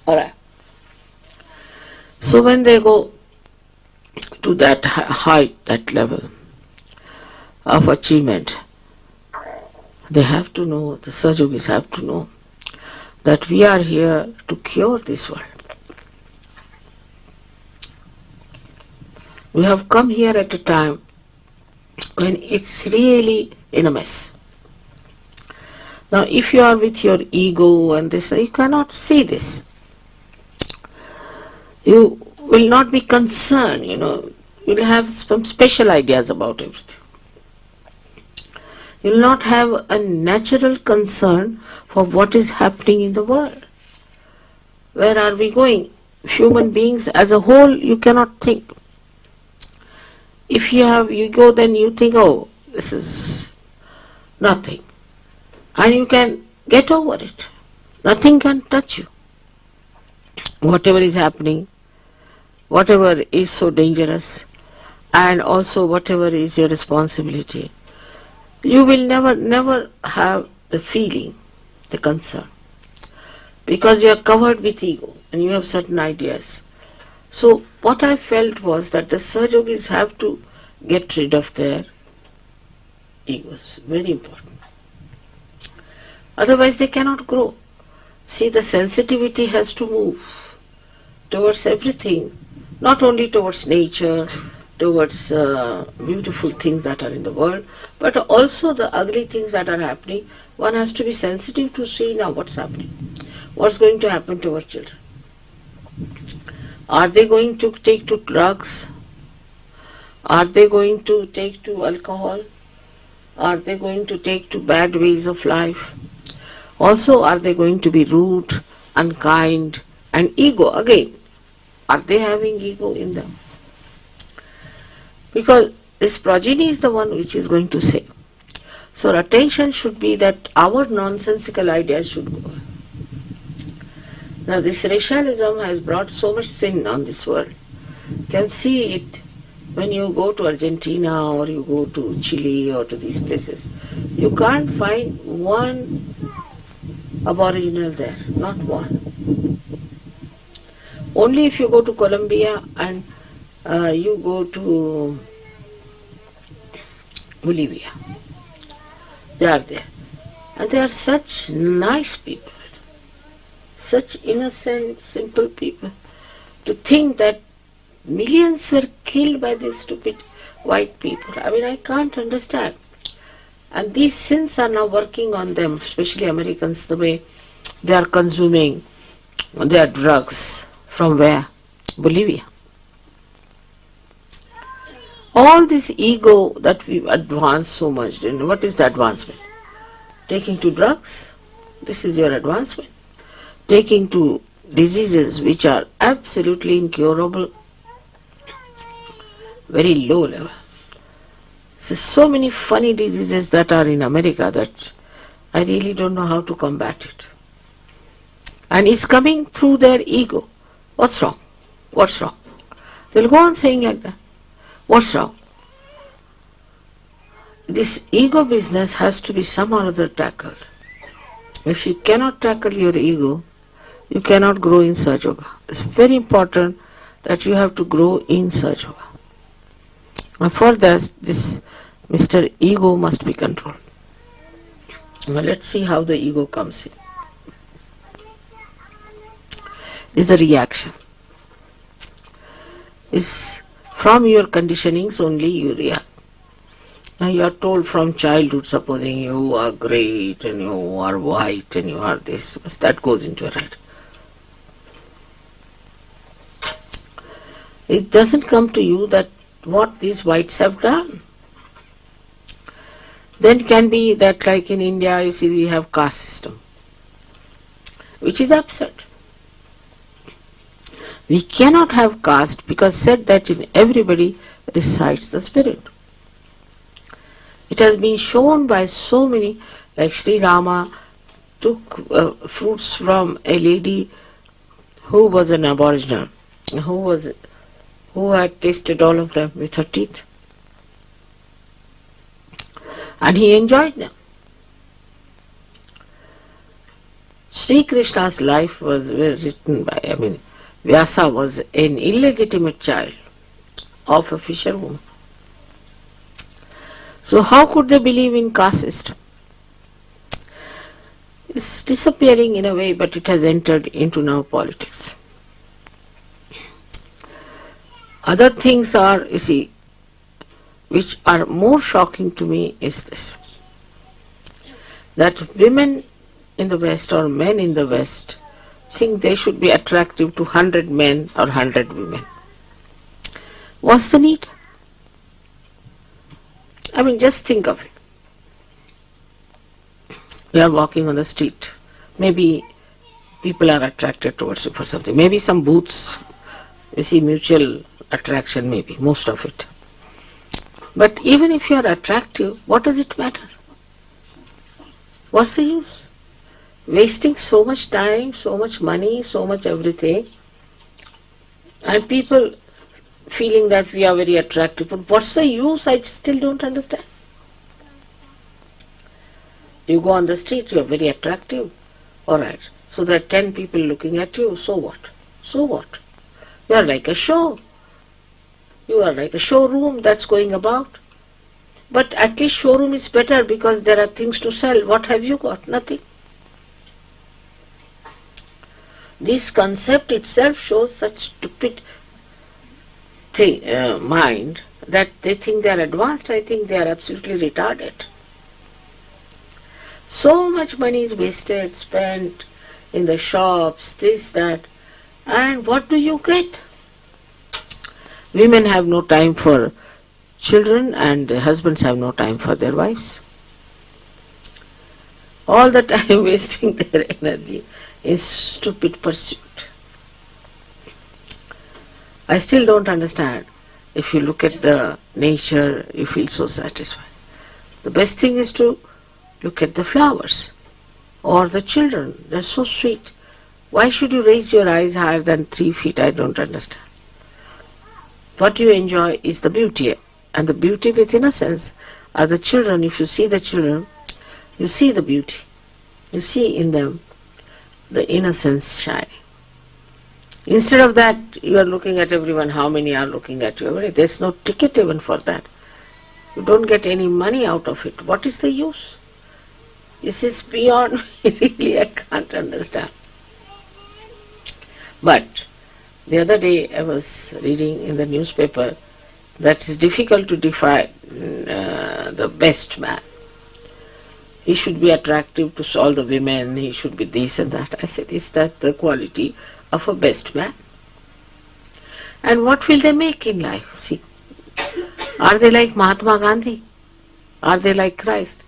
Alright. So when they go to that height, that level of achievement, they have to know, the Sahaja Yogis have to know that we are here to cure this world. We have come here at a time when it's really in a mess. Now if you are with your ego and this, you cannot see this. You will not be concerned, you will have some special ideas about everything. You will not have a natural concern for what is happening in the world. Where are we going? Human beings as a whole, you cannot think. If you have ego, then you think, oh, this is nothing. And you can get over it. Nothing can touch you. Whatever is happening, whatever is so dangerous, and also whatever is your responsibility, you will never have the feeling, the concern. Because you are covered with ego and you have certain ideas. So what I felt was that the Sahaja Yogis have to get rid of their egos. Very important. Otherwise they cannot grow. See, the sensitivity has to move towards everything, not only towards nature, towards beautiful things that are in the world, but also the ugly things that are happening. One has to be sensitive to see now what's happening. What's going to happen to our children? Are they going to take to drugs? Are they going to take to alcohol? Are they going to take to bad ways of life? Also, are they going to be rude, unkind, and ego again? Are they having ego in them? Because this progeny is the one which is going to say. So attention should be that our nonsensical ideas should go. Now this racialism has brought so much sin on this world. You can see it when you go to Argentina or you go to Chile or to these places. You can't find one aboriginal there, not one. Only if you go to Colombia and you go to Bolivia, they are there. And they are such nice people, such innocent, simple people. To think that millions were killed by these stupid white people, I mean, I can't understand. And these sins are now working on them, especially Americans, the way they are consuming their drugs. From where? Bolivia. All this ego that we've advanced so much, what is the advancement? Taking to drugs, this is your advancement. Taking to diseases which are absolutely incurable, very low level. So many funny diseases that are in America that I really don't know how to combat it. And it's coming through their ego. What's wrong? What's wrong? They'll go on saying like that. What's wrong? This ego business has to be somehow or other tackled. If you cannot tackle your ego, you cannot grow in Sahaja Yoga. It's very important that you have to grow in Sahaja Yoga. And for that, this Mr. Ego must be controlled. Now let's see how the ego comes in. Is the reaction. Is from your conditionings only you react. Now you are told from childhood, supposing you are great and you are white and you are this, that goes into your head. It doesn't come to you that what these whites have done. Then can be that like in India, you see we have caste system, which is absurd. We cannot have caste because said that in everybody resides the spirit. It has been shown by so many, like Shri Rama took fruits from a lady who was an aboriginal, who had tasted all of them with her teeth. And he enjoyed them. Sri Krishna's life was written by, Vyasa was an illegitimate child of a fisherwoman. So how could they believe in caste system? It's disappearing in a way, but it has entered into now politics. Other things are, you see, which are more shocking to me is this, that women in the West or men in the West think they should be attractive to 100 men or 100 women. What's the need? Just think of it. You are walking on the street. Maybe people are attracted towards you for something. Maybe some booths, you see mutual attraction, maybe, most of it. But even if you are attractive, what does it matter? What's the use? Wasting so much time, so much money, so much everything, and people feeling that we are very attractive. But what's the use? I still don't understand. You go on the street, you are very attractive. Alright, so there are 10 people looking at you, so what? So what? You are like a show. You are like a showroom that's going about. But at least showroom is better because there are things to sell. What have you got? Nothing. This concept itself shows such stupid mind that they think they are advanced. I think they are absolutely retarded. So much money is wasted, spent in the shops, this, that, and what do you get? Women have no time for children and husbands have no time for their wives. All the time wasting their energy in stupid pursuit. I still don't understand. If you look at the nature, you feel so satisfied. The best thing is to look at the flowers or the children. They're so sweet. Why should you raise your eyes higher than 3 feet? I don't understand. What you enjoy is the beauty, and the beauty with innocence are the children. If you see the children, you see the beauty. You see in them the innocence shine. Instead of that, you are looking at everyone, how many are looking at you. There's no ticket even for that. You don't get any money out of it. What is the use? This is beyond me, really, I can't understand. But the other day I was reading in the newspaper that it's difficult to define the best man. He should be attractive to all the women, he should be this and that. I said, is that the quality of a best man? And what will they make in life? See, are they like Mahatma Gandhi? Are they like Christ?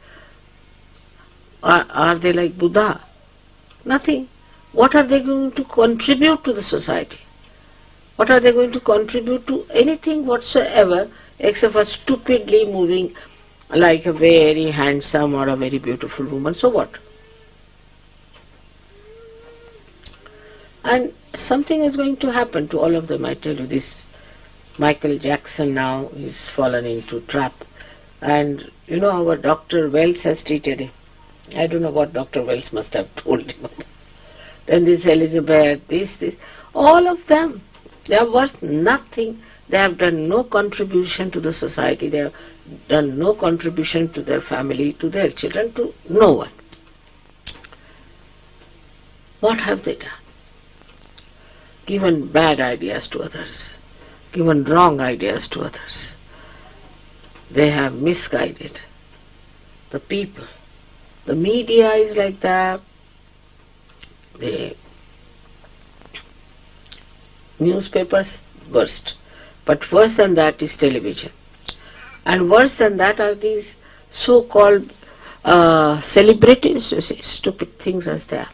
Are they like Buddha? Nothing. What are they going to contribute to the society? What are they going to contribute to anything whatsoever except for stupidly moving like a very handsome or a very beautiful woman? So what? And something is going to happen to all of them, I tell you. This Michael Jackson now is fallen into trap. And our Dr. Wells has treated him. I don't know what Dr. Wells must have told him. Then this Elizabeth, this, all of them, they are worth nothing. They have done no contribution to the society. They have done no contribution to their family, to their children, to no one. What have they done? Given bad ideas to others, given wrong ideas to others. They have misguided the people. The media is like that. The newspapers worst. But worse than that is television. And worse than that are these so-called celebrities, you see, stupid things as they are.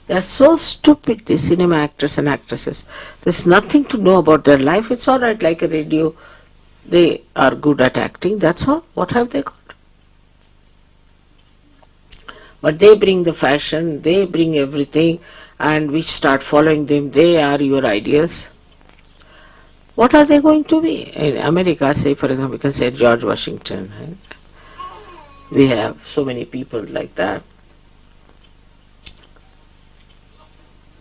They are so stupid, these cinema actors and actresses. There's nothing to know about their life. It's all right, like a radio. They are good at acting, that's all. What have they got? But they bring the fashion, they bring everything, and we start following them. They are your ideals. What are they going to be? In America, say for example, we can say George Washington. Right? We have so many people like that.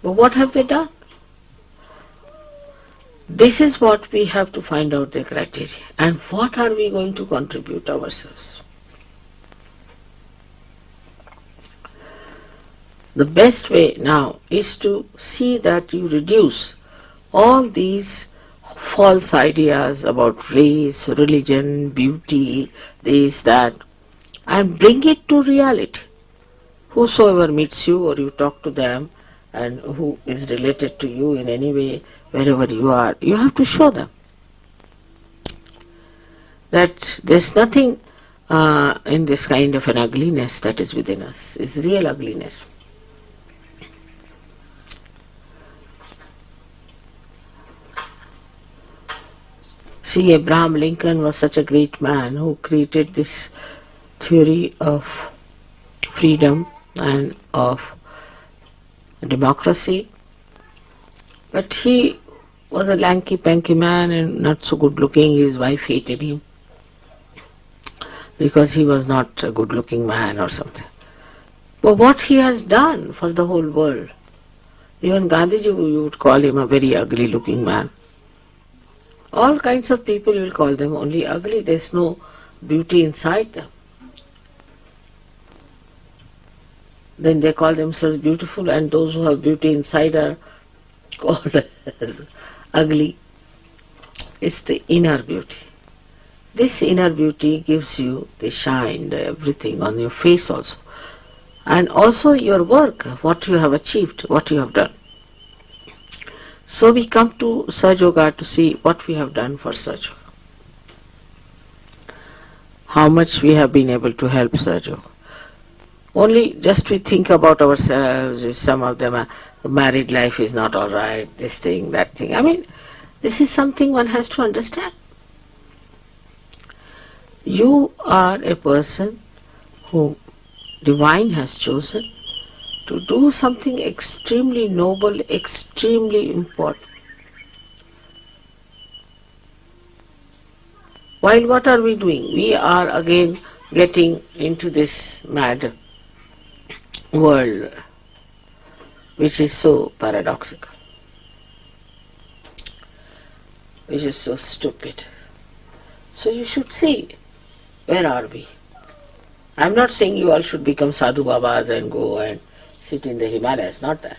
But what have they done? This is what we have to find out the criteria. And what are we going to contribute ourselves? The best way now is to see that you reduce all these false ideas about race, religion, beauty, this, that, and bring it to reality. Whosoever meets you or you talk to them and who is related to you in any way, wherever you are, you have to show them that there's nothing in this kind of an ugliness that is within us. It's real ugliness. See, Abraham Lincoln was such a great man who created this theory of freedom and of democracy. But he was a lanky-panky man and not so good looking. His wife hated him because he was not a good looking man or something. But what he has done for the whole world, even Gandhiji, you would call him a very ugly looking man. All kinds of people will call them only ugly. There's no beauty inside them. Then they call themselves beautiful, and those who have beauty inside are called as ugly. It's the inner beauty. This inner beauty gives you the shine, the everything on your face also. And also your work, what you have achieved, what you have done. So we come to Sahaja Yoga to see what we have done for Sahaja Yoga. How much we have been able to help Sahaja Yoga. Only just we think about ourselves, some of them, married life is not all right, this thing, that thing. I mean, this is something one has to understand. You are a person whom Divine has chosen to do something extremely noble, extremely important. While what are we doing? We are again getting into this mad world which is so paradoxical, which is so stupid. So you should see, where are we? I'm not saying you all should become sadhu babas and go and sit in the Himalayas, not that.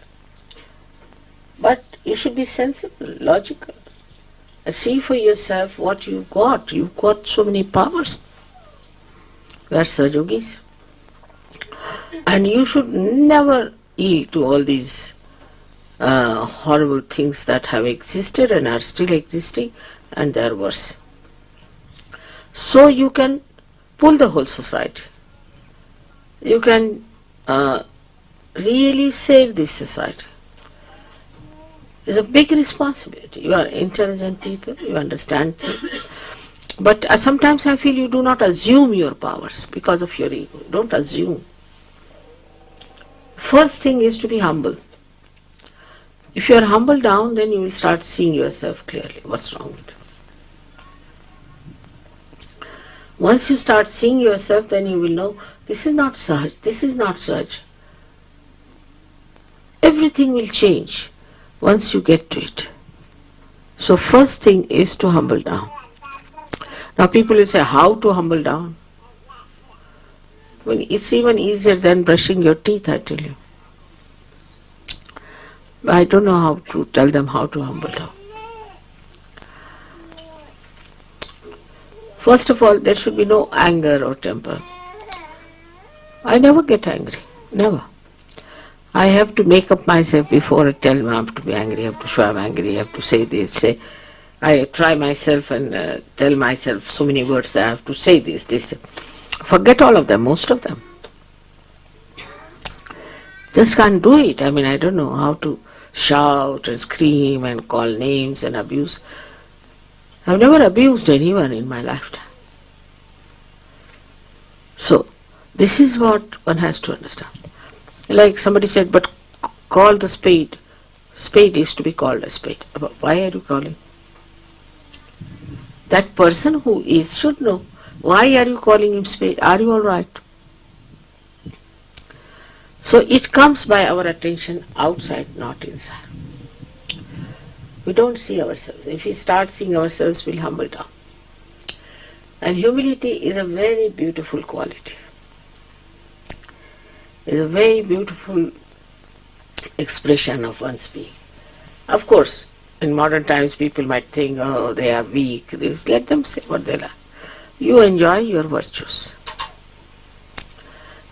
But you should be sensible, logical. And see for yourself what you've got. You've got so many powers. We are Sahaja Yogis. And you should never yield to all these horrible things that have existed and are still existing, and they are worse. So you can pull the whole society. You can really save this society. It's a big responsibility. You are intelligent people, you understand things. But sometimes I feel you do not assume your powers because of your ego. Don't assume. First thing is to be humble. If you are humble down, then you will start seeing yourself clearly. What's wrong with you? Once you start seeing yourself, then you will know, this is not Sahaj, this is not Sahaj. Everything will change once you get to it. So first thing is to humble down. Now people will say, how to humble down? Well, it's even easier than brushing your teeth, I tell you. I don't know how to tell them how to humble down. First of all, there should be no anger or temper. I never get angry, never. I have to make up myself before I tell them I have to be angry, I have to show I'm angry, I have to say this, say. I try myself and tell myself so many words that I have to say this. Forget all of them, most of them. Just can't do it. I mean, I don't know how to shout and scream and call names and abuse. I've never abused anyone in my lifetime. So, this is what one has to understand. Like somebody said, but call the spade. Spade is to be called a spade. Why are you calling? That person who is should know. Why are you calling him spade? Are you all right? So it comes by our attention outside, not inside. We don't see ourselves. If we start seeing ourselves, we'll humble down. And humility is a very beautiful quality. It's a very beautiful expression of one's being. Of course, in modern times people might think, oh, they are weak. Let them say what they like. You enjoy your virtues.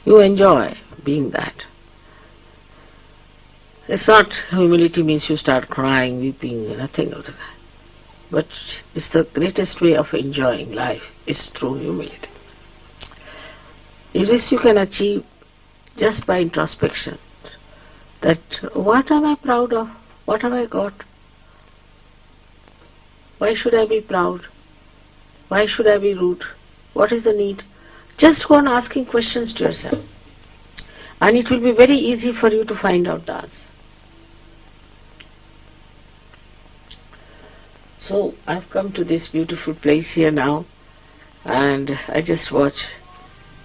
You enjoy being that. It's not humility means you start crying, weeping, nothing of the kind. But it's the greatest way of enjoying life is through humility. This you can achieve just by introspection. That what am I proud of? What have I got? Why should I be proud? Why should I be rude? What is the need? Just go on asking questions to yourself. And it will be very easy for you to find out the answer. So I've come to this beautiful place here now, and I just watch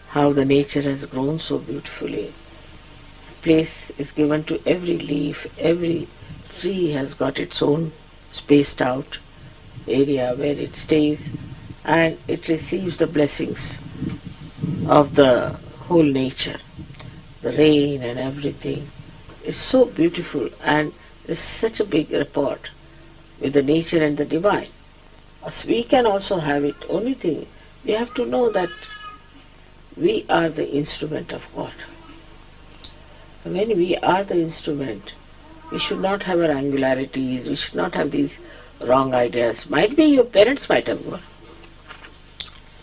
how the nature has grown so beautifully. Place is given to every leaf, every tree has got its own spaced out area where it stays, and it receives the blessings of the whole nature. The rain and everything is so beautiful, and there's such a big rapport with the nature and the divine. As we can also have it. Only thing, we have to know that we are the instrument of God. When we are the instrument, we should not have our angularities, we should not have these wrong ideas. Might be your parents might have given.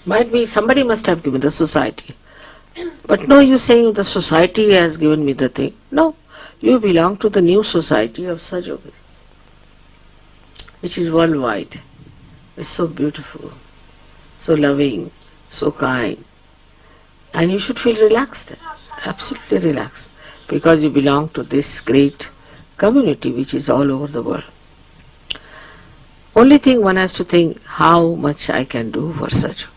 Might be somebody must have given, the society. But no use saying the society has given me the thing. No, you belong to the new society of Sahaja Yoga, which is worldwide. It's so beautiful, so loving, so kind. And you should feel relaxed, absolutely relaxed, because you belong to this great community which is all over the world. Only thing one has to think, how much I can do for Sahaja Yoga.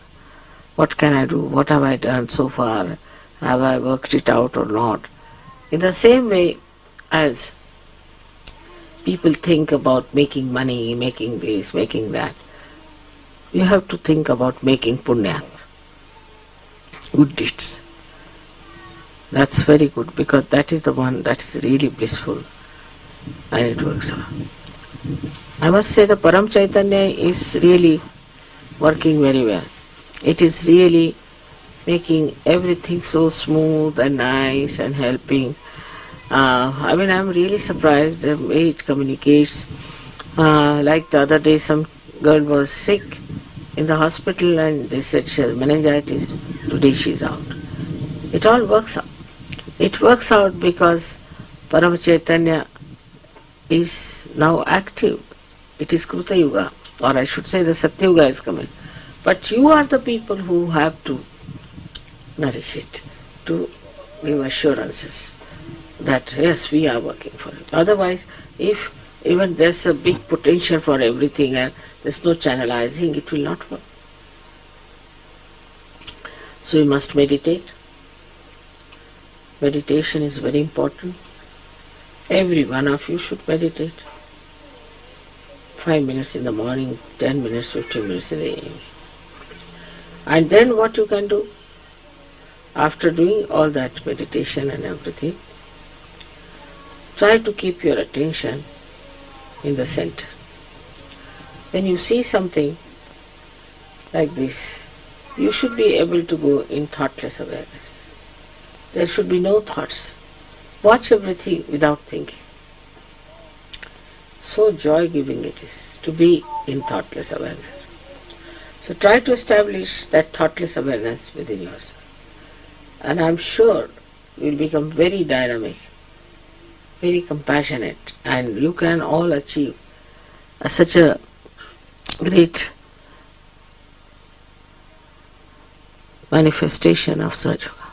What can I do? What have I done so far? Have I worked it out or not? In the same way as people think about making money, making this, making that, you have to think about making punya, good deeds. That's very good, because that is the one that is really blissful and it works out. I must say the Param Chaitanya is really working very well. It is really making everything so smooth and nice and helping. I'm really surprised the way it communicates. Like the other day, some girl was sick in the hospital and they said she has meningitis. Today she is out. It all works out. It works out because Param Chaitanya is now active. It is Kruta Yuga, or I should say the Satya Yuga is coming. But you are the people who have to nourish it, to give assurances that yes, we are working for it. Otherwise, if even there's a big potential for everything and there's no channelizing, it will not work. So you must meditate. Meditation is very important. Every one of you should meditate. 5 minutes in the morning, 10 minutes, 15 minutes in the evening. And then what you can do, after doing all that meditation and everything, try to keep your attention in the center. When you see something like this, you should be able to go in thoughtless awareness. There should be no thoughts. Watch everything without thinking. So joy-giving it is to be in thoughtless awareness. So try to establish that thoughtless awareness within yourself. And I'm sure you will become very dynamic, very compassionate, and you can all achieve such a great manifestation of Sahaja Yoga.